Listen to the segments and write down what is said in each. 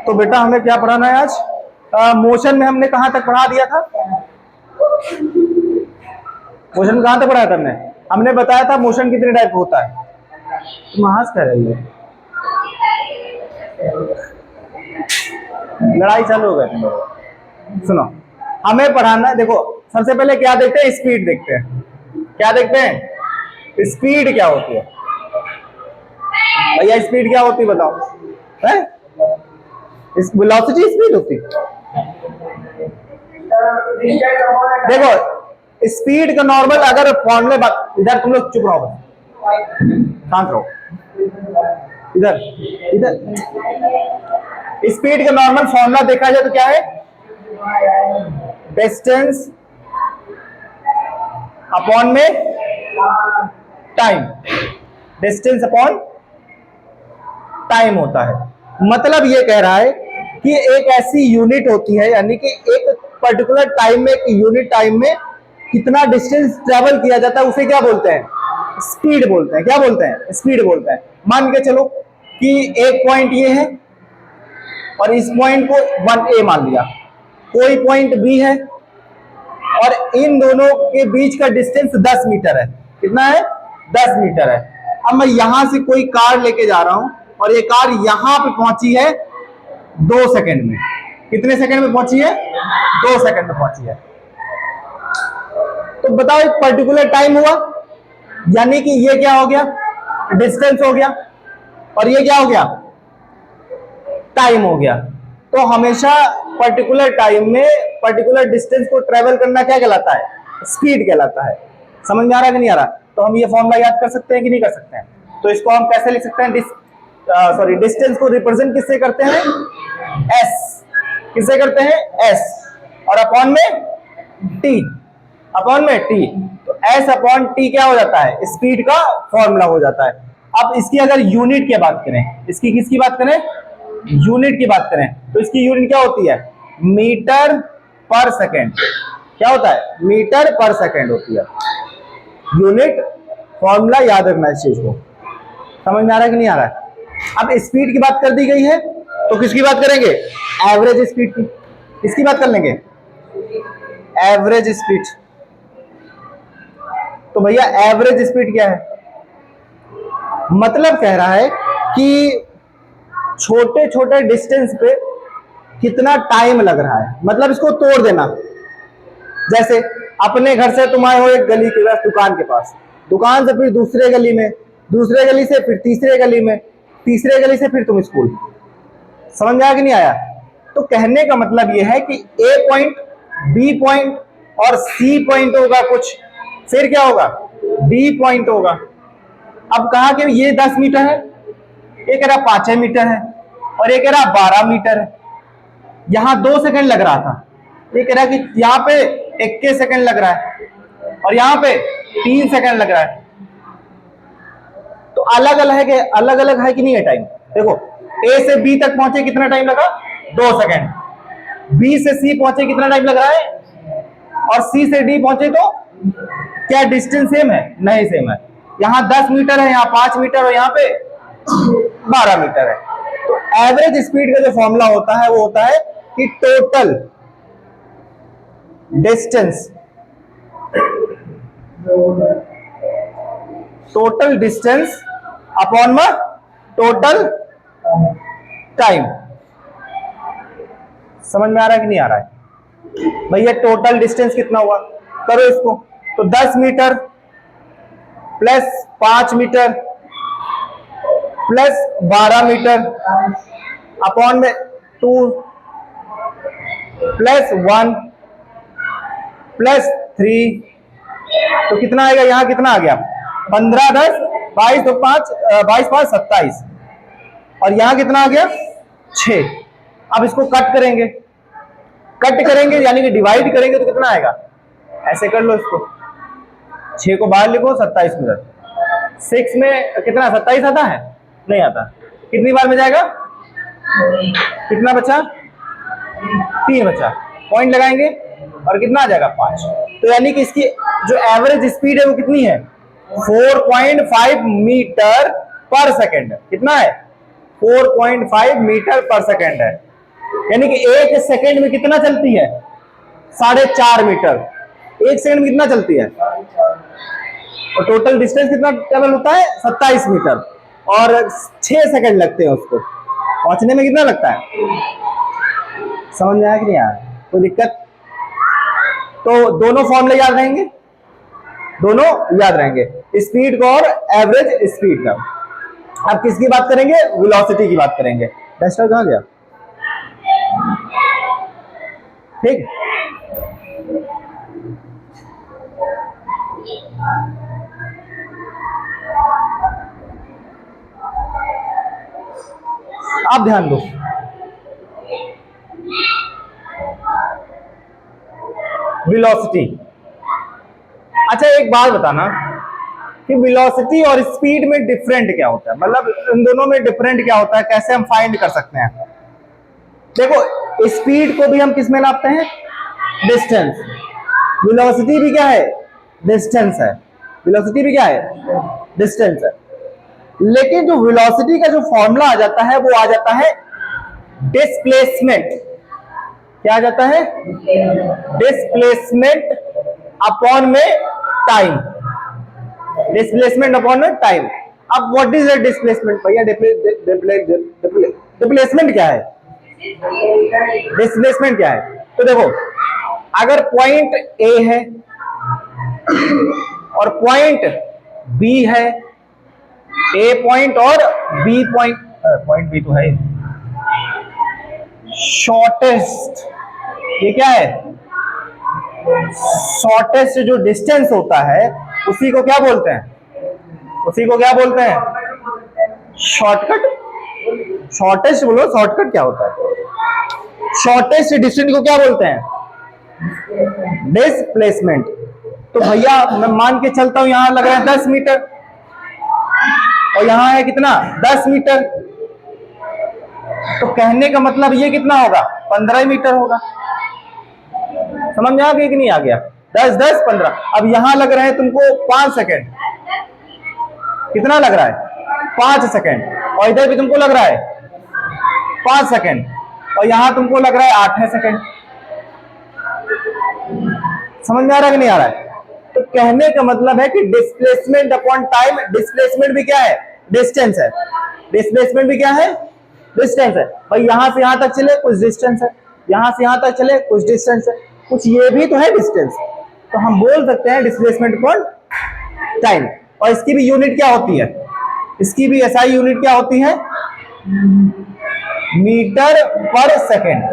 तो बेटा हमें क्या पढ़ाना है आज? मोशन में हमने कहां तक पढ़ा दिया था? मोशन कहां तक पढ़ाया था हमने? हमने बताया था मोशन कितने टाइप का होता है। तुम हंस कर रही है, लड़ाई चालू हो गई तुम लोग। सुनो, हमें पढ़ाना है। देखो सबसे पहले क्या देखते हैं? स्पीड देखते हैं। क्या देखते हैं? स्पीड क्या होती है भैया? स्पीड क्या होती है बताओ? है वेलोसिटी स्पीड होती है। देखो स्पीड का नॉर्मल अगर फॉर्मूले, इधर तुम लोग चुप रहो, शांत रहो, इधर इधर। स्पीड का नॉर्मल फॉर्मूला देखा जाए तो क्या है? डिस्टेंस अपॉन में टाइम। डिस्टेंस अपॉन टाइम होता है। मतलब ये कह रहा है कि एक ऐसी यूनिट होती है, यानी कि एक पर्टिकुलर टाइम में, एक यूनिट टाइम में कितना डिस्टेंस ट्रेवल किया जाता है उसे क्या बोलते हैं? स्पीड बोलते हैं। क्या बोलते हैं? स्पीड बोलते हैं। मान के चलो कि एक पॉइंट ये है और इस पॉइंट को 1A मान लिया, कोई पॉइंट B है और इन दोनों के बीच का डिस्टेंस 10 मीटर है। कितना है? 10 मीटर है। अब मैं यहां से कोई कार लेके जा रहा हूं और ये कार यहां पे पहुंची है 2 सेकंड में। कितने सेकंड में पहुंची है? 2 सेकंड में पहुंची है। तो बताओ एक पर्टिकुलर टाइम हुआ, यानी कि ये क्या हो गया? डिस्टेंस हो गया, और ये क्या हो गया? टाइम हो गया। तो हमेशा पर्टिकुलर टाइम में पर्टिकुलर डिस्टेंस को ट्रेवल करना क्या कहलाता है? स्पीड कहलाता है। समझ में आ रहा है कि नहीं आ रहा? तो हम ये फॉर्मूला याद कर सकते हैं कि नहीं कर सकते हैं? तो इसको हम कैसे लिख सकते हैं? डिस्टेंस को रिप्रेजेंट किससे करते हैं? एस। किससे करते हैं? एस। और अपॉन में टी। अपॉन में टी। तो एस अपॉन टी क्या हो जाता है? स्पीड का फॉर्मूला हो जाता है। अब इसकी अगर यूनिट की बात करें, इसकी किसकी बात करें? यूनिट की बात करें तो इसकी यूनिट क्या होती है? मीटर पर सेकेंड। क्या होता है? मीटर पर सेकेंड होती है यूनिट। फॉर्मूला याद रखना इस चीज को। समझ में आ रहा है कि नहीं आ रहा है? अब स्पीड की बात कर दी गई है तो किसकी बात करेंगे? एवरेज स्पीड की। किसकी बात कर लेंगे? Average speed. तो भैया एवरेज स्पीड क्या है? मतलब कह रहा है कि छोटे छोटे डिस्टेंस पे कितना टाइम लग रहा है। मतलब इसको तोड़ देना। जैसे अपने घर से तुम आए हो एक गली के पास, दुकान के पास, दुकान से फिर दूसरे गली में, दूसरे गली से फिर तीसरे गली में, तीसरे गली से फिर तुम स्कूल। समझ में आया कि नहीं आया? तो कहने का मतलब यह है कि A पॉइंट, B पॉइंट और C पॉइंट होगा कुछ, फिर क्या होगा? D पॉइंट होगा। अब कहा कि ये 10 मीटर है, एक कह रहा 5 मीटर है, और एक कह रहा 12 मीटर है। यहां 2 सेकंड लग रहा था, ये कह रहा कि यहाँ पे 21 सेकंड लग रहा है और यहाँ पे 3 सेकंड लग रहा है। तो अलग अलग है कि नहीं है टाइम? देखो A से B तक पहुंचे कितना टाइम लगा? 2 सेकंड। B से C पहुंचे कितना टाइम लग रहा है? और C से D पहुंचे तो क्या डिस्टेंस सेम है? नहीं सेम है। यहाँ 10 मीटर है, यहाँ 5 मीटर और यहाँ पे 12 मीटर है। तो एवरेज स्पीड का जो फॉर्मूला होता है वो होता है कि total distance, total distance upon में टोटल टाइम। समझ में आ रहा है कि नहीं आ रहा है? भैया टोटल डिस्टेंस कितना हुआ? करो इसको। तो 10 metre plus 5 metre plus 12 metre upon में 2 प्लस 1 प्लस 3, तो कितना आएगा? यहां कितना आ गया? 15 10 22 तो 5 22 5 27, और यहां कितना आ गया? 6। अब इसको कट करेंगे, यानी कि डिवाइड करेंगे तो कितना आएगा? ऐसे कर लो इसको, 6 को बाहर लिखो, 27 में 6 में कितना? 27 आता है? नहीं आता। कितनी बार में जाएगा? कितना बचा? 3 बचा। पॉइंट लगाएंगे और कितना आ जाएगा? 5। तो यानी कि इसकी जो एवरेज स्पीड है वो कितनी है? 4.5 मीटर पर सेकेंड। कितना है? 4.5 मीटर पर सेकेंड है। यानी कि 1 सेकंड में कितना चलती है? 4.5 मीटर। 1 सेकंड में कितना चलती है? और टोटल डिस्टेंस कितना ट्रेवल होता है? 27 मीटर। और 6 सेकंड लगते हैं उसको पहुंचने में। कितना लगता है? समझ में आया कि नहीं आया? कोई दिक्कत? तो दोनों फॉर्मूले याद रहेंगे, दोनों याद रहेंगे, स्पीड का और एवरेज स्पीड का। अब किसकी बात करेंगे? वेलोसिटी की बात करेंगे। डस्टर कहां गया? ठीक, आप ध्यान दो। वेलोसिटी। अच्छा एक बात बताना कि वेलोसिटी और स्पीड में डिफरेंट क्या होता है, मतलब इन दोनों में डिफरेंट क्या होता है, कैसे हम फाइंड कर सकते हैं? देखो स्पीड को भी हम किस में नापते हैं? डिस्टेंस। वेलोसिटी भी क्या है? डिस्टेंस है। वेलोसिटी भी क्या है? डिस्टेंस है। लेकिन जो वेलोसिटी का जो फॉर्मूला आ जाता है वो आ जाता है डिस्प्लेसमेंट। क्या आ जाता है? डिस्प्लेसमेंट अपॉन में टाइम। डिस्प्लेसमेंट अपॉन में टाइम। अब व्हाट इज द डिस्प्लेसमेंट भैया? डिस्प्लेसमेंट क्या है? डिस्प्लेसमेंट क्या है? तो देखो अगर पॉइंट ए है और पॉइंट बी है, ए पॉइंट और बी पॉइंट, पॉइंट बी तो है शॉर्टेस्ट, ये क्या है? शॉर्टेस्ट जो डिस्टेंस होता है उसी को क्या बोलते हैं? उसी को क्या बोलते हैं? शॉर्टकट। शॉर्टेस्ट बोलो, शॉर्टकट क्या होता है? शॉर्टेस्ट डिस्टेंस को क्या बोलते हैं? डिस्प्लेसमेंट। तो भैया मैं मान के चलता हूं यहां लग रहा है 10 मीटर और यहां है कितना? 10 मीटर। तो कहने का मतलब ये कितना होगा? 15 मीटर होगा। समझ में आ गया कि नहीं आ गया? 10 10 15। अब यहां लग रहे हैं तुमको 5 सेकेंड। कितना लग रहा है? 5 सेकेंड। और इधर भी तुमको लग रहा है 5 सेकेंड और यहां तुमको लग रहा है 8 सेकेंड। समझ में आ रहा है कि नहीं आ रहा है? तो कहने का मतलब है कि डिस्प्लेसमेंट अपॉन टाइम। डिस्प्लेसमेंट भी क्या है? डिस्टेंस है। डिस्प्लेसमेंट भी क्या है? डिस्टेंस है। भाई यहां से यहां तक चले कुछ डिस्टेंस है, यहां से यहां तक चले कुछ डिस्टेंस है, कुछ ये भी तो है डिस्टेंस। तो हम बोल सकते हैं डिस्प्लेसमेंट अपॉन टाइम। और इसकी भी यूनिट क्या होती है? इसकी भी एसआई यूनिट क्या होती है? मीटर पर सेकेंड।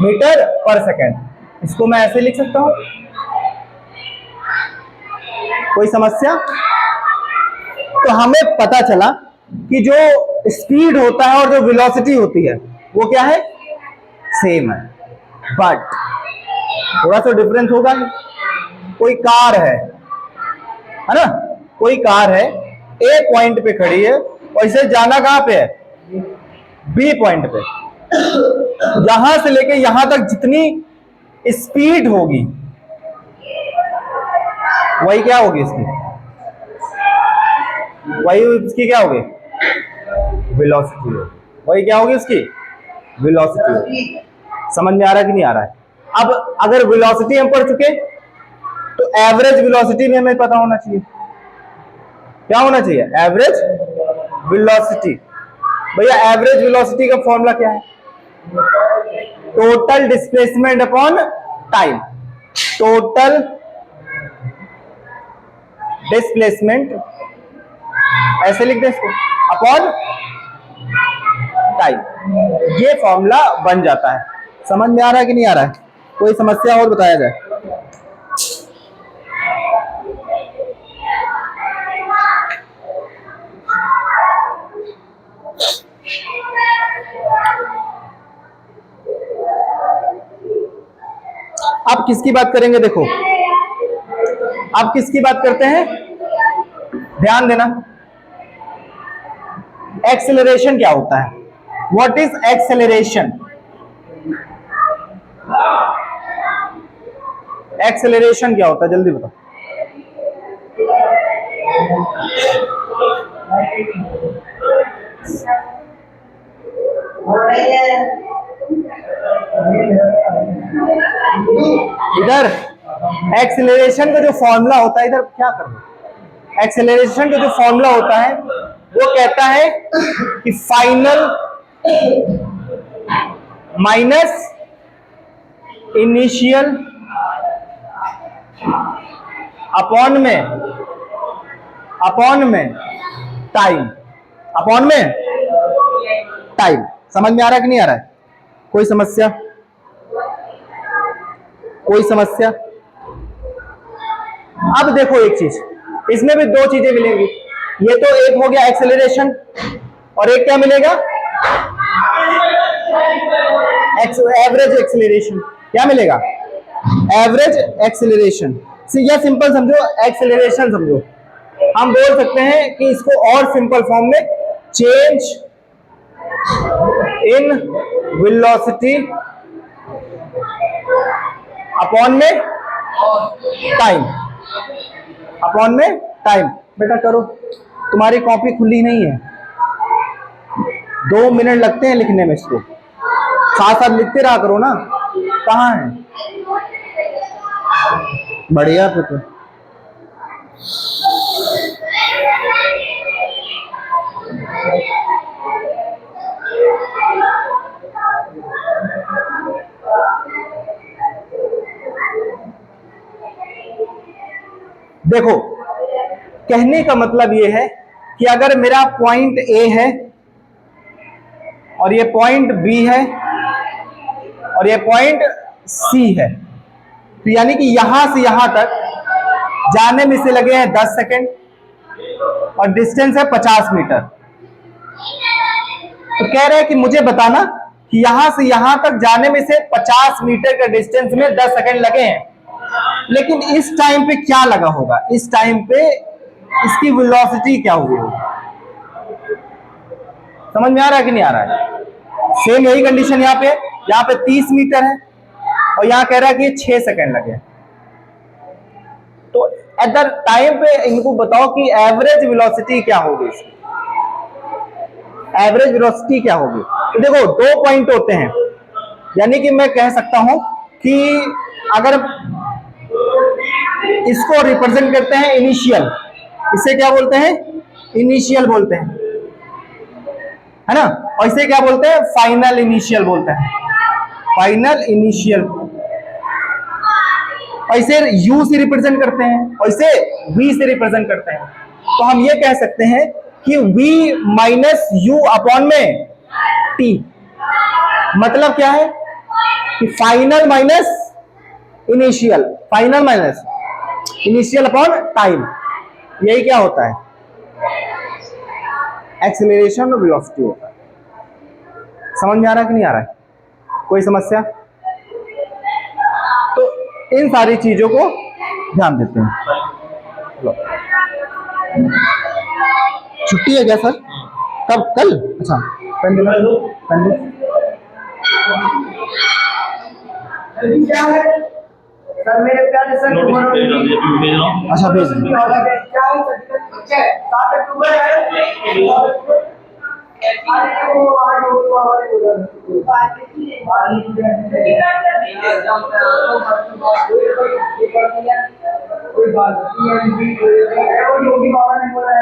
मीटर पर सेकेंड। इसको मैं ऐसे लिख सकता हूं, कोई समस्या? तो हमें पता चला कि जो स्पीड होता है और जो वेलोसिटी होती है वो क्या है? सेम है, बट थोड़ा सा डिफरेंस होगा। कोई कार है ना, कोई कार है ए पॉइंट पे खड़ी है और इसे जाना कहां पे है? बी पॉइंट पे। यहां से लेके यहां तक जितनी स्पीड होगी वही क्या होगी इसकी? वही इसकी क्या होगी? वेलोसिटी होगी। वही क्या होगी इसकी? वेलोसिटी होगी। समझ में आ रहा है कि नहीं आ रहा है? अब अगर वेलोसिटी हम पढ़ चुके तो एवरेज वेलोसिटी भी हमें पता होना चाहिए। क्या होना चाहिए? Average velocity. भैया एवरेज वेलोसिटी का फॉर्मूला क्या है? Total displacement upon time. Total displacement ऐसे लिख दें इसको, अपॉन टाइम। ये फॉर्मूला बन जाता है। समझ में आ रहा है कि नहीं आ रहा है? कोई समस्या और बताया जाए? आप किसकी बात करेंगे? देखो आप किसकी बात करते हैं? ध्यान देना। एक्सेलरेशन क्या होता है? What is acceleration? एक्सेलरेशन क्या होता है? जल्दी बताओ। इधर एक्सेलरेशन का जो फॉर्मूला होता है, इधर क्या करो, एक्सेलरेशन का जो फॉर्मूला होता है वो कहता है कि फाइनल माइनस इनिशियल अपॉन में टाइम, अपॉन में टाइम। समझ में आ रहा है कि नहीं आ रहा है? कोई समस्या? कोई समस्या? अब देखो एक चीज, इसमें भी दो चीजें मिलेंगी। ये तो एक हो गया एक्सेलरेशन, और एक क्या मिलेगा? Average acceleration. क्या मिलेगा? Average acceleration. या सिंपल समझो, एक्सेलरेशन समझो। हम बोल सकते हैं कि इसको और सिंपल फॉर्म में चेंज इन वेलोसिटी अपॉन में टाइम, अपॉन में टाइम। बेटा करो, तुम्हारी कॉपी खुली नहीं है, 2 मिनट लगते हैं लिखने में, इसको साथ साथ लिखते रहा करो ना। कहाँ है? बढ़िया पुत्र। देखो, कहने का मतलब यह है कि अगर मेरा पॉइंट ए है और ये पॉइंट बी है और ये पॉइंट सी है, तो यानी कि यहां से यहां तक जाने में से लगे हैं 10 सेकेंड और डिस्टेंस है 50 मीटर। तो कह रहे हैं कि मुझे बताना कि यहां से यहां तक जाने में से 50 मीटर का डिस्टेंस में 10 सेकेंड लगे हैं, लेकिन इस टाइम पे क्या लगा होगा? इस टाइम पे इसकी वेलोसिटी क्या हुई होगी? समझ में आ रहा है कि नहीं आ रहा है? सेम यही कंडीशन यहाँ पे 30 मीटर है और यहाँ कह रहा है कि 6 सेकेंड लगे। तो एट द टाइम पे इनको बताओ कि एवरेज वेलोसिटी क्या होगी इसकी, एवरेज वेलोसिटी क्या होगी। तो देखो, 2 पॉइंट होते हैं, यानी कि मैं कह सकता हूं कि अगर इसको रिप्रेजेंट करते हैं इनिशियल, इसे क्या बोलते हैं? इनिशियल बोलते हैं, है ना। और इसे क्या बोलते हैं? फाइनल इनिशियल बोलते हैं, फाइनल इनिशियल। और इसे u से रिप्रेजेंट करते हैं और इसे v से रिप्रेजेंट करते हैं। तो हम ये कह सकते हैं कि v माइनस u अपॉन में t। मतलब क्या है कि final minus initial, final minus initial upon time, यही क्या होता है? एक्सेलरेशन और वेलोसिटी होता है। समझ में आ रहा है कि नहीं आ रहा है? कोई समस्या? तो इन सारी चीजों को ध्यान देते हैं। छुट्टी है क्या सर? कब? कल? अच्छा, क्या है सर? मेरे प्यारे सर, अच्छा भेज दें। 7 अक्टूबर है।